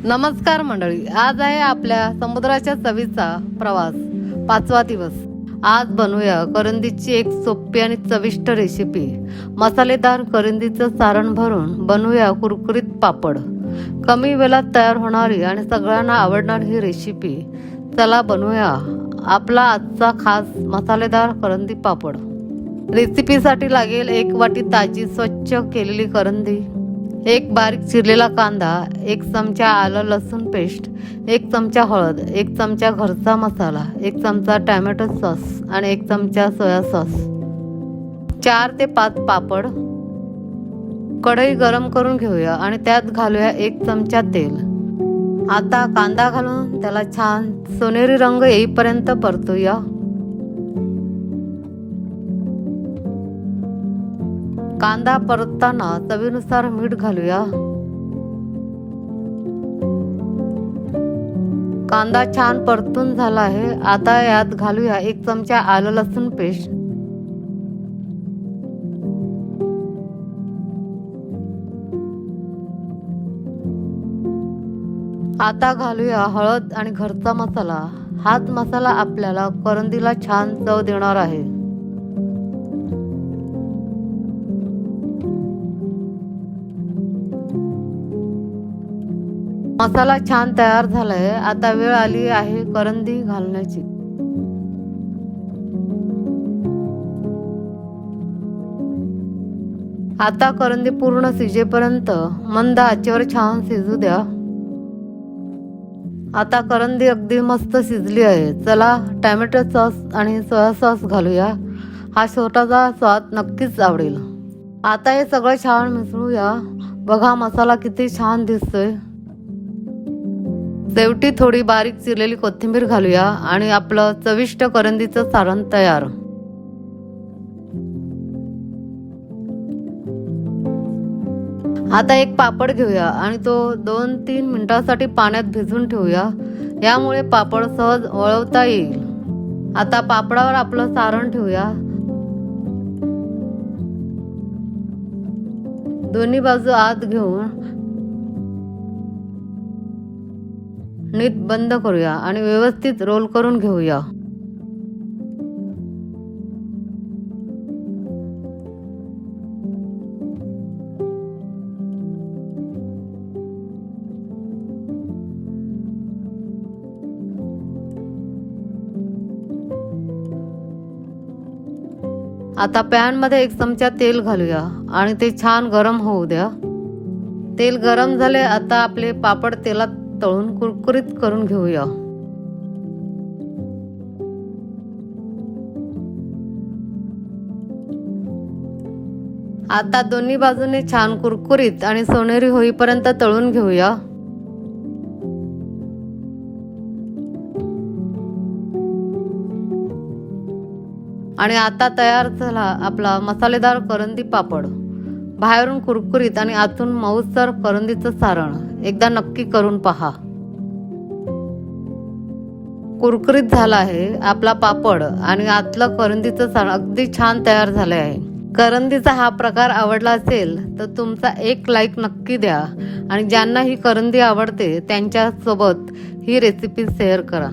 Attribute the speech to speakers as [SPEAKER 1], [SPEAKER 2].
[SPEAKER 1] नमस्कार मंडळी, आज आहे आपल्या समुद्राच्या चवीचा प्रवास 5वा दिवस। आज बनवूया करंदीची एक सोपी आणि चविष्ट रेसिपी। मसालेदार करंदीचं सारण भरून बनवूया कुरकुरीत पापड। कमी वेळात तयार होणारी आणि सगळ्यांना आवडणारी ही रेसिपी। चला बनवूया आपला आजचा खास मसालेदार करंदी पापड। रेसिपीसाठी लागेल 1 वाटी ताजी स्वच्छ केलेली करंदी, 1 बारीक चिरलेला कांदा, 1 चमचा आलं लसूण पेस्ट, 1 चमचा हळद, 1 चमचा घरचा मसाला, 1 चमचा टोमॅटो सॉस आणि 1 चमचा सोया सॉस, 4 ते 5 पापड। कढई गरम करून घेऊया आणि त्यात घालूया 1 चमचा तेल। आता कांदा घालून त्याला छान सोनेरी रंग येईपर्यंत परतूया। कांदा परतताना चवीनुसार मीठ घालूया। कांदा छान परतून झाला आहे। आता यात घालूया 1 चमचा आलं लसूण पेस्ट, आता घालूया हळद आणि घरचा मसाला। हाच मसाला आपल्याला करंदीला छान चव देणार आहे। मसाला छान तयार झालाय। आता वेळ आली आहे करंदी घालण्याची। आता करंदी पूर्ण शिजेपर्यंत मंद आचेवर छान शिजू द्या। आता करंदी अगदी मस्त शिजली आहे। चला टोमॅटो सॉस आणि सोया सॉस घालूया। हा छोटासा स्वाद नक्कीच आवडेल। आता हे सगळं छान मिसळूया। बघा मसाला किती छान दिसतोय। शेवटी थोडी बारीक चिरलेली कोथिंबीर घालूया आणि आपलं चविष्ट करंदीचं सारण तयार। आता 1 पापड घेऊया आणि तो 2-3 मिनिटांसाठी पाण्यात भिजवून ठेवूया। यामुळे पापड सहज वळवता येईल। आता पापडावर आपलं सारण ठेवूया। दोन्ही बाजू आत घेऊन नीट बंद करूया आणि व्यवस्थित रोल करून घेऊया। आता पॅन मध्ये 1 चमचा तेल घालूया आणि ते छान गरम होऊ द्या। तेल गरम झाले। आता आपले पापड तेलात तळून कुरकुरीत करून घेऊया। आता दोन्ही बाजूने छान कुरकुरीत आणि सोनेरी होईपर्यंत तळून घेऊया। आणि आता तयार झाला आपला मसालेदार करंदी पापड। बाहेरून कुरकुरीत आणि आतून मऊसर करंदीचं सारण एकदा नक्की करून पहा। कुरकुरीत झाला आहे आपला पापड आणि आतलं करंदीचं सारण अगदी छान तयार झाले आहे। करंदीचा हा प्रकार आवडला असेल तर तुमचा 1 लाईक नक्की द्या आणि ज्यांना ही करंदी आवडते त्यांच्या सोबत ही रेसिपी शेअर करा।